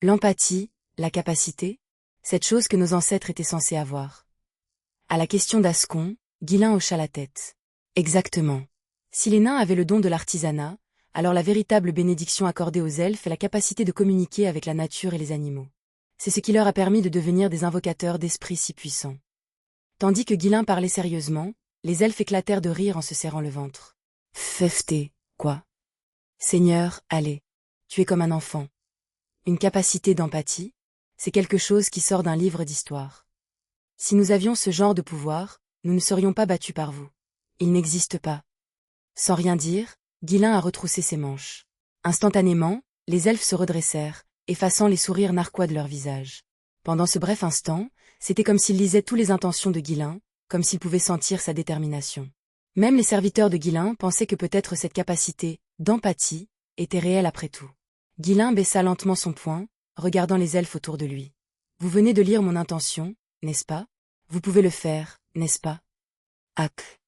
L'empathie, la capacité, cette chose que nos ancêtres étaient censés avoir. À la question d'Ascon, Guilain hocha la tête. Exactement. Si les nains avaient le don de l'artisanat, alors la véritable bénédiction accordée aux elfes est la capacité de communiquer avec la nature et les animaux. C'est ce qui leur a permis de devenir des invocateurs d'esprits si puissants. Tandis que Guilain parlait sérieusement, les elfes éclatèrent de rire en se serrant le ventre. Fefté, quoi? Seigneur, allez. Tu es comme un enfant. Une capacité d'empathie, c'est quelque chose qui sort d'un livre d'histoire. Si nous avions ce genre de pouvoir, nous ne serions pas battus par vous. Il n'existe pas. Sans rien dire, Guilain a retroussé ses manches. Instantanément, les elfes se redressèrent, effaçant les sourires narquois de leur visage. Pendant ce bref instant, c'était comme s'ils lisaient toutes les intentions de Guilain, comme s'ils pouvaient sentir sa détermination. Même les serviteurs de Guilain pensaient que peut-être cette capacité d'empathie était réelle après tout. Guilain baissa lentement son poing, regardant les elfes autour de lui. Vous venez de lire mon intention, n'est-ce pas? Vous pouvez le faire, n'est-ce pas? Hac.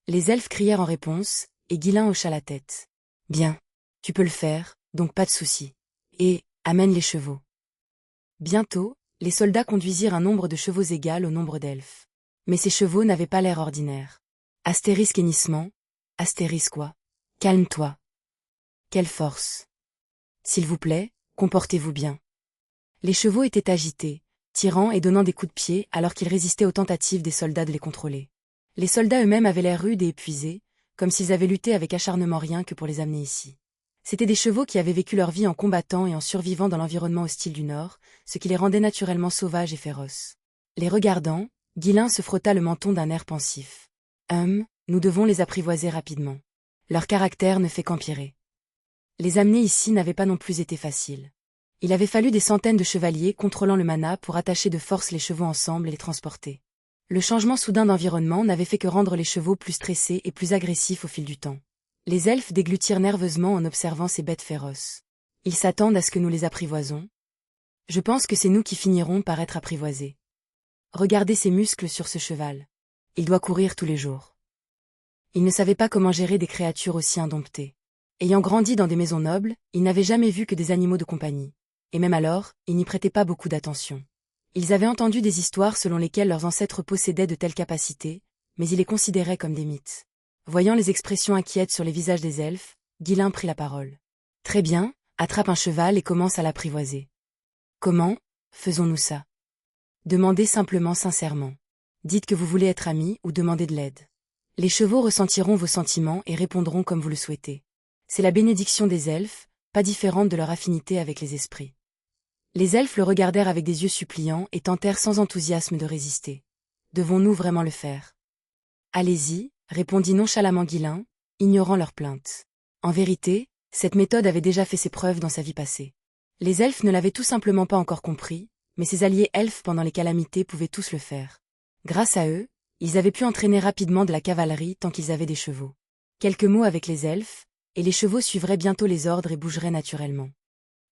Les elfes crièrent en réponse, et Guilain hocha la tête. Bien. Tu peux le faire, donc pas de souci. Et, amène les chevaux. Bientôt, les soldats conduisirent un nombre de chevaux égal au nombre d'elfes. Mais ces chevaux n'avaient pas l'air ordinaire. Astérisque hennissement. Astérisque quoi? Calme-toi. Quelle force. S'il vous plaît, comportez-vous bien. Les chevaux étaient agités, tirant et donnant des coups de pied alors qu'ils résistaient aux tentatives des soldats de les contrôler. Les soldats eux-mêmes avaient l'air rudes et épuisés, comme s'ils avaient lutté avec acharnement rien que pour les amener ici. C'étaient des chevaux qui avaient vécu leur vie en combattant et en survivant dans l'environnement hostile du Nord, ce qui les rendait naturellement sauvages et féroces. Les regardant, Guilain se frotta le menton d'un air pensif. Nous devons les apprivoiser rapidement. Leur caractère ne fait qu'empirer. Les amener ici n'avait pas non plus été facile. Il avait fallu des centaines de chevaliers contrôlant le mana pour attacher de force les chevaux ensemble et les transporter. Le changement soudain d'environnement n'avait fait que rendre les chevaux plus stressés et plus agressifs au fil du temps. Les elfes déglutirent nerveusement en observant ces bêtes féroces. Ils s'attendent à ce que nous les apprivoisons. Je pense que c'est nous qui finirons par être apprivoisés. Regardez ces muscles sur ce cheval. Il doit courir tous les jours. Il ne savait pas comment gérer des créatures aussi indomptées. Ayant grandi dans des maisons nobles, il n'avait jamais vu que des animaux de compagnie. Et même alors, ils n'y prêtaient pas beaucoup d'attention. Ils avaient entendu des histoires selon lesquelles leurs ancêtres possédaient de telles capacités, mais ils les considéraient comme des mythes. Voyant les expressions inquiètes sur les visages des elfes, Guilain prit la parole. Très bien, attrape un cheval et commence à l'apprivoiser. Comment faisons-nous ça? Demandez simplement sincèrement. Dites que vous voulez être amis ou demandez de l'aide. Les chevaux ressentiront vos sentiments et répondront comme vous le souhaitez. C'est la bénédiction des elfes, pas différente de leur affinité avec les esprits. Les elfes le regardèrent avec des yeux suppliants et tentèrent sans enthousiasme de résister. Devons-nous vraiment le faire? Allez-y, répondit nonchalamment Guilain, ignorant leurs plaintes. En vérité, cette méthode avait déjà fait ses preuves dans sa vie passée. Les elfes ne l'avaient tout simplement pas encore compris, mais ses alliés elfes pendant les calamités pouvaient tous le faire. Grâce à eux, ils avaient pu entraîner rapidement de la cavalerie tant qu'ils avaient des chevaux. Quelques mots avec les elfes, et les chevaux suivraient bientôt les ordres et bougeraient naturellement.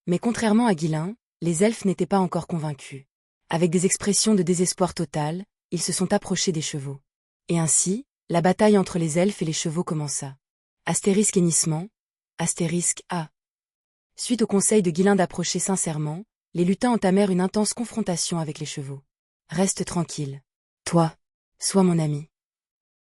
Mais contrairement à Guilain, les elfes n'étaient pas encore convaincus. Avec des expressions de désespoir total, ils se sont approchés des chevaux. Et ainsi, la bataille entre les elfes et les chevaux commença. Astérisque hennissement. Astérisque A. Suite au conseil de Guilain d'approcher sincèrement, les lutins entamèrent une intense confrontation avec les chevaux. Reste tranquille. Toi, sois mon ami.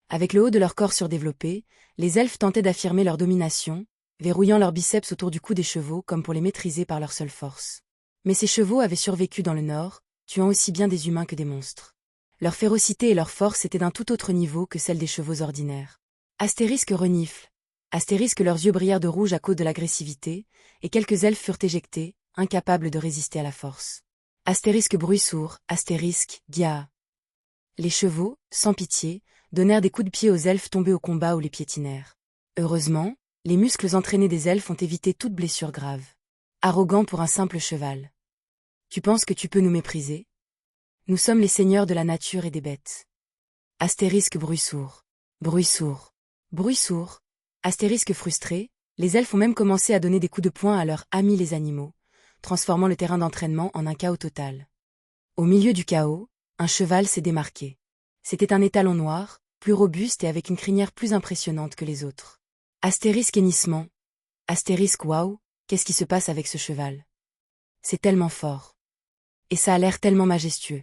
Avec le haut de leur corps surdéveloppé, les elfes tentaient d'affirmer leur domination, verrouillant leurs biceps autour du cou des chevaux comme pour les maîtriser par leur seule force. Mais ces chevaux avaient survécu dans le Nord, tuant aussi bien des humains que des monstres. Leur férocité et leur force étaient d'un tout autre niveau que celle des chevaux ordinaires. Astérisque renifle. Astérisque leurs yeux brillèrent de rouge à cause de l'agressivité, et quelques elfes furent éjectés, incapables de résister à la force. Astérisque bruit sourd, astérisque, dia. Les chevaux, sans pitié, donnèrent des coups de pied aux elfes tombés au combat ou les piétinèrent. Heureusement, les muscles entraînés des elfes ont évité toute blessure grave. Arrogant pour un simple cheval. Tu penses que tu peux nous mépriser? Nous sommes les seigneurs de la nature et des bêtes. Astérisque bruit sourd. Bruit sourd. Bruit sourd. Astérisque frustré, les elfes ont même commencé à donner des coups de poing à leurs amis les animaux, transformant le terrain d'entraînement en un chaos total. Au milieu du chaos, un cheval s'est démarqué. C'était un étalon noir, plus robuste et avec une crinière plus impressionnante que les autres. Astérisque hennissement. Astérisque waouh, qu'est-ce qui se passe avec ce cheval? C'est tellement fort. Et ça a l'air tellement majestueux.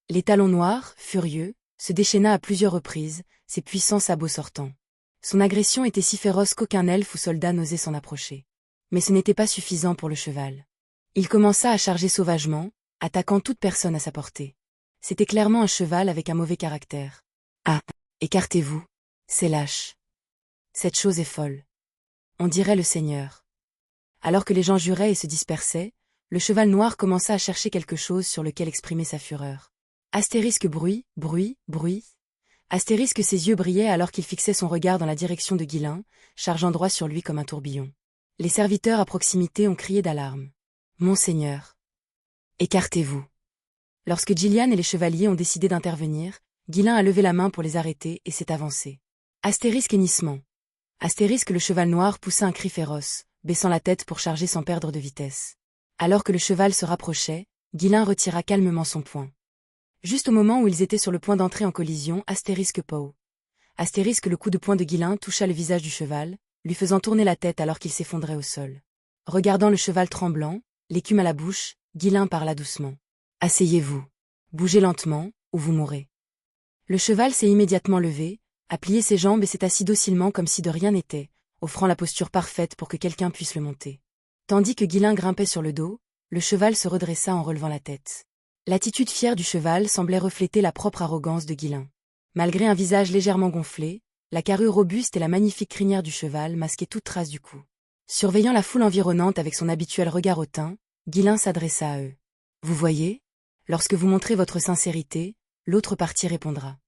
L'étalon noir, furieux, se déchaîna à plusieurs reprises, ses puissants sabots sortant. Son agression était si féroce qu'aucun elfe ou soldat n'osait s'en approcher. Mais ce n'était pas suffisant pour le cheval. Il commença à charger sauvagement, attaquant toute personne à sa portée. C'était clairement un cheval avec un mauvais caractère. Ah, écartez-vous, c'est lâche. Cette chose est folle. On dirait le Seigneur. Alors que les gens juraient et se dispersaient, le cheval noir commença à chercher quelque chose sur lequel exprimer sa fureur. Astérisque bruit, bruit, bruit. Astérisque ses yeux brillaient alors qu'il fixait son regard dans la direction de Guilin, chargeant droit sur lui comme un tourbillon. Les serviteurs à proximité ont crié d'alarme. Monseigneur. Écartez-vous. Lorsque Gillian et les chevaliers ont décidé d'intervenir, Guilin a levé la main pour les arrêter et s'est avancé. Astérisque hennissement. Astérisque le cheval noir poussa un cri féroce, baissant la tête pour charger sans perdre de vitesse. Alors que le cheval se rapprochait, Guilin retira calmement son poing. Juste au moment où ils étaient sur le point d'entrer en collision, astérisque Pow. Astérisque le coup de poing de Guilin toucha le visage du cheval, lui faisant tourner la tête alors qu'il s'effondrait au sol. Regardant le cheval tremblant, l'écume à la bouche, Guilin parla doucement. Asseyez-vous. Bougez lentement, ou vous mourrez. Le cheval s'est immédiatement levé, a plié ses jambes et s'est assis docilement comme si de rien n'était, offrant la posture parfaite pour que quelqu'un puisse le monter. Tandis que Guilin grimpait sur le dos, le cheval se redressa en relevant la tête. L'attitude fière du cheval semblait refléter la propre arrogance de Guilin. Malgré un visage légèrement gonflé, la carrure robuste et la magnifique crinière du cheval masquaient toute trace du coup. Surveillant la foule environnante avec son habituel regard hautain, Guilin s'adressa à eux. Vous voyez, lorsque vous montrez votre sincérité, l'autre partie répondra.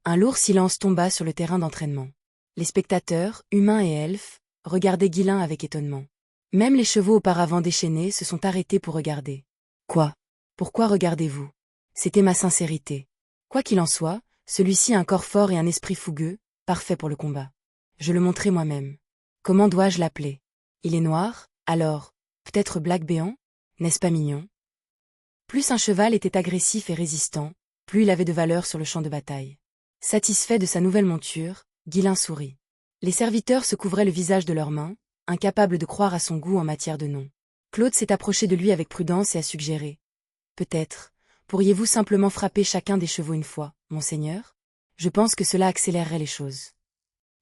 Un lourd silence tomba sur le terrain d'entraînement. Les spectateurs, humains et elfes, regardaient Guilin avec étonnement. Même les chevaux auparavant déchaînés se sont arrêtés pour regarder. Quoi? Pourquoi regardez-vous? C'était ma sincérité. Quoi qu'il en soit, celui-ci a un corps fort et un esprit fougueux, parfait pour le combat. Je le montrai moi-même. Comment dois-je l'appeler? Il est noir, alors, peut-être Black Béant? N'est-ce pas mignon? Plus un cheval était agressif et résistant, plus il avait de valeur sur le champ de bataille. Satisfait de sa nouvelle monture, Guilin sourit. Les serviteurs se couvraient le visage de leurs mains, incapables de croire à son goût en matière de nom. Claude s'est approché de lui avec prudence et a suggéré. Peut-être, pourriez-vous simplement frapper chacun des chevaux une fois, monseigneur? Je pense que cela accélérerait les choses.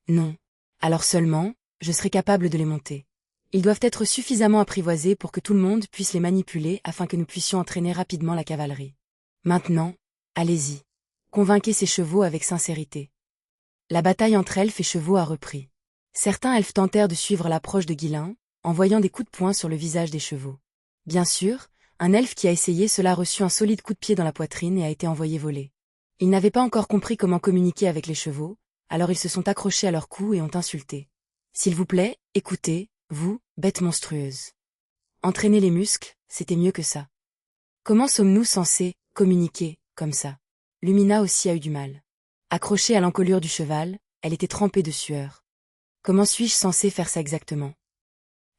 Non. Alors seulement, je serai capable de les monter. Ils doivent être suffisamment apprivoisés pour que tout le monde puisse les manipuler afin que nous puissions entraîner rapidement la cavalerie. Maintenant, allez-y. Convainquez ces chevaux avec sincérité. La bataille entre elfes et chevaux a repris. Certains elfes tentèrent de suivre l'approche de Guilin, envoyant des coups de poing sur le visage des chevaux. Bien sûr, un elfe qui a essayé cela a reçu un solide coup de pied dans la poitrine et a été envoyé voler. Ils n'avaient pas encore compris comment communiquer avec les chevaux, alors ils se sont accrochés à leur cou et ont insulté. S'il vous plaît, écoutez, vous, bêtes monstrueuses. Entraîner les muscles, c'était mieux que ça. Comment sommes-nous censés communiquer comme ça? Lumina aussi a eu du mal. Accrochée à l'encolure du cheval, elle était trempée de sueur. Comment suis-je censé faire ça exactement?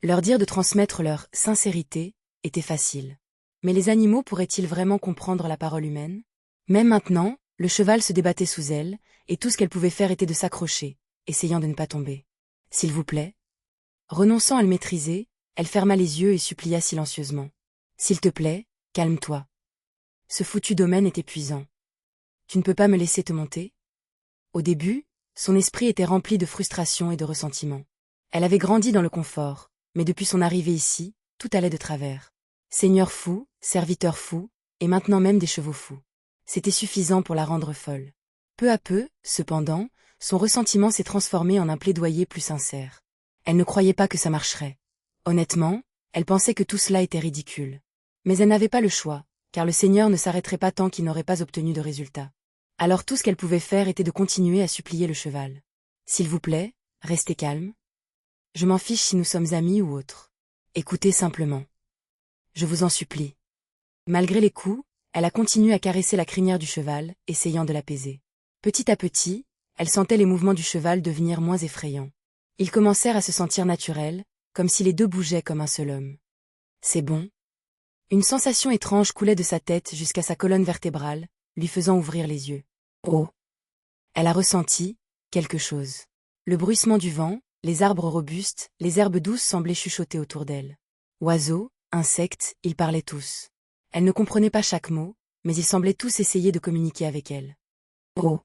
Leur dire de transmettre leur sincérité était facile. Mais les animaux pourraient-ils vraiment comprendre la parole humaine? Même maintenant, le cheval se débattait sous elle, et tout ce qu'elle pouvait faire était de s'accrocher, essayant de ne pas tomber. S'il vous plaît. Renonçant à le maîtriser, elle ferma les yeux et supplia silencieusement. S'il te plaît, calme-toi. Ce foutu domaine est épuisant. Tu ne peux pas me laisser te monter? Au début, son esprit était rempli de frustration et de ressentiment. Elle avait grandi dans le confort, mais depuis son arrivée ici, tout allait de travers. Seigneur fou, serviteur fou, et maintenant même des chevaux fous. C'était suffisant pour la rendre folle. Peu à peu, cependant, son ressentiment s'est transformé en un plaidoyer plus sincère. Elle ne croyait pas que ça marcherait. Honnêtement, elle pensait que tout cela était ridicule. Mais elle n'avait pas le choix, car le Seigneur ne s'arrêterait pas tant qu'il n'aurait pas obtenu de résultat. Alors tout ce qu'elle pouvait faire était de continuer à supplier le cheval. S'il vous plaît, restez calme. Je m'en fiche si nous sommes amis ou autres. Écoutez simplement. Je vous en supplie. Malgré les coups, elle a continué à caresser la crinière du cheval, essayant de l'apaiser. Petit à petit, elle sentait les mouvements du cheval devenir moins effrayants. Ils commencèrent à se sentir naturels, comme si les deux bougeaient comme un seul homme. C'est bon. Une sensation étrange coulait de sa tête jusqu'à sa colonne vertébrale, lui faisant ouvrir les yeux. Oh! Elle a ressenti quelque chose. Le bruissement du vent, les arbres robustes, les herbes douces semblaient chuchoter autour d'elle. Oiseaux, insectes, ils parlaient tous. Elle ne comprenait pas chaque mot, mais ils semblaient tous essayer de communiquer avec elle. Oh!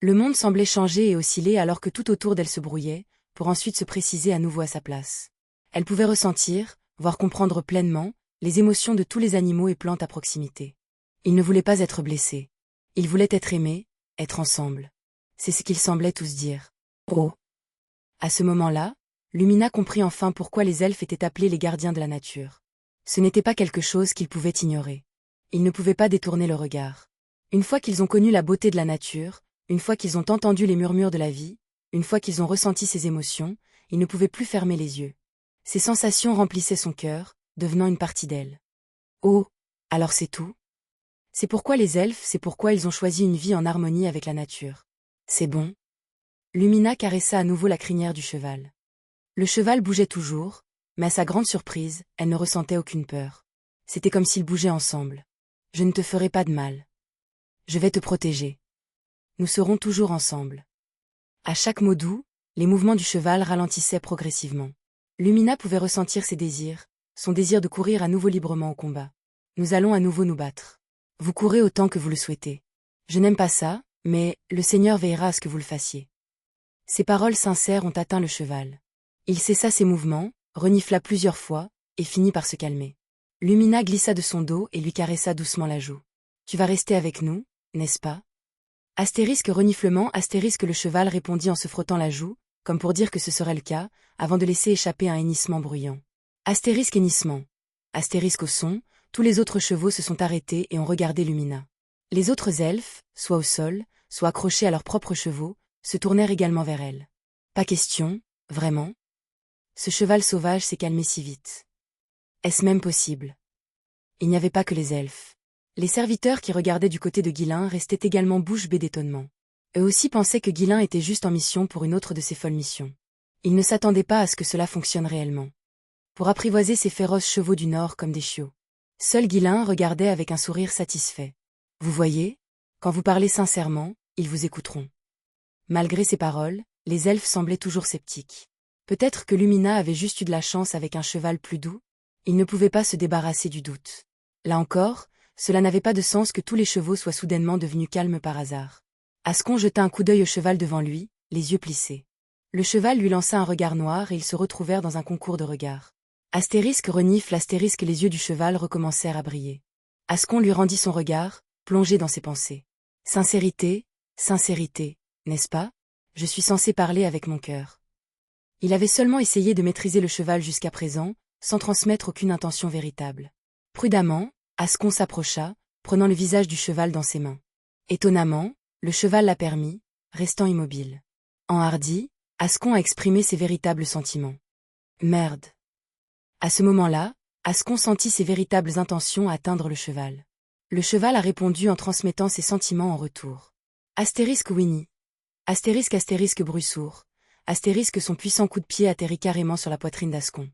Le monde semblait changer et osciller alors que tout autour d'elle se brouillait, pour ensuite se préciser à nouveau à sa place. Elle pouvait ressentir, voire comprendre pleinement, les émotions de tous les animaux et plantes à proximité. Ils ne voulaient pas être blessés. Ils voulaient être aimés, être ensemble. C'est ce qu'ils semblaient tous dire. Oh! À ce moment-là, Lumina comprit enfin pourquoi les elfes étaient appelés les gardiens de la nature. Ce n'était pas quelque chose qu'ils pouvaient ignorer. Ils ne pouvaient pas détourner le regard. Une fois qu'ils ont connu la beauté de la nature, une fois qu'ils ont entendu les murmures de la vie, une fois qu'ils ont ressenti ses émotions, ils ne pouvaient plus fermer les yeux. Ces sensations remplissaient son cœur, devenant une partie d'elle. Oh! Alors c'est tout? C'est pourquoi les elfes, c'est pourquoi ils ont choisi une vie en harmonie avec la nature. C'est bon? Lumina caressa à nouveau la crinière du cheval. Le cheval bougeait toujours, mais à sa grande surprise, elle ne ressentait aucune peur. C'était comme s'ils bougeaient ensemble. Je ne te ferai pas de mal. Je vais te protéger. Nous serons toujours ensemble. À chaque mot doux, les mouvements du cheval ralentissaient progressivement. Lumina pouvait ressentir ses désirs, son désir de courir à nouveau librement au combat. Nous allons à nouveau nous battre. Vous courez autant que vous le souhaitez. Je n'aime pas ça, mais le Seigneur veillera à ce que vous le fassiez. Ces paroles sincères ont atteint le cheval. Il cessa ses mouvements, renifla plusieurs fois, et finit par se calmer. Lumina glissa de son dos et lui caressa doucement la joue. Tu vas rester avec nous, n'est-ce pas? Astérisque reniflement, astérisque le cheval répondit en se frottant la joue, comme pour dire que ce serait le cas, avant de laisser échapper un hennissement bruyant. Astérisque hennissement. Astérisque au son, tous les autres chevaux se sont arrêtés et ont regardé Lumina. Les autres elfes, soit au sol, soit accrochés à leurs propres chevaux, se tournèrent également vers elle. Pas question, vraiment? Ce cheval sauvage s'est calmé si vite. Est-ce même possible? Il n'y avait pas que les elfes. Les serviteurs qui regardaient du côté de Guilin restaient également bouche bée d'étonnement. Eux aussi pensaient que Guilin était juste en mission pour une autre de ses folles missions. Ils ne s'attendaient pas à ce que cela fonctionne réellement. Pour apprivoiser ces féroces chevaux du Nord comme des chiots. Seul Guilin regardait avec un sourire satisfait. Vous voyez, quand vous parlez sincèrement, ils vous écouteront. Malgré ces paroles, les elfes semblaient toujours sceptiques. Peut-être que Lumina avait juste eu de la chance avec un cheval plus doux. Ils ne pouvaient pas se débarrasser du doute. Là encore, cela n'avait pas de sens que tous les chevaux soient soudainement devenus calmes par hasard. Ascon jeta un coup d'œil au cheval devant lui, les yeux plissés. Le cheval lui lança un regard noir et ils se retrouvèrent dans un concours de regards. Astérisque renifle, astérisque les yeux du cheval recommencèrent à briller. Ascon lui rendit son regard, plongé dans ses pensées. Sincérité, sincérité, n'est-ce pas? Je suis censé parler avec mon cœur. Il avait seulement essayé de maîtriser le cheval jusqu'à présent, sans transmettre aucune intention véritable. Prudemment, Ascon s'approcha, prenant le visage du cheval dans ses mains. Étonnamment, le cheval l'a permis, restant immobile. Enhardi, Ascon a exprimé ses véritables sentiments. Merde. À ce moment-là, Ascon sentit ses véritables intentions atteindre le cheval. Le cheval a répondu en transmettant ses sentiments en retour. Astérisque Winnie. Astérisque bruit sourd. Astérisque son puissant coup de pied atterrit carrément sur la poitrine d'Ascon.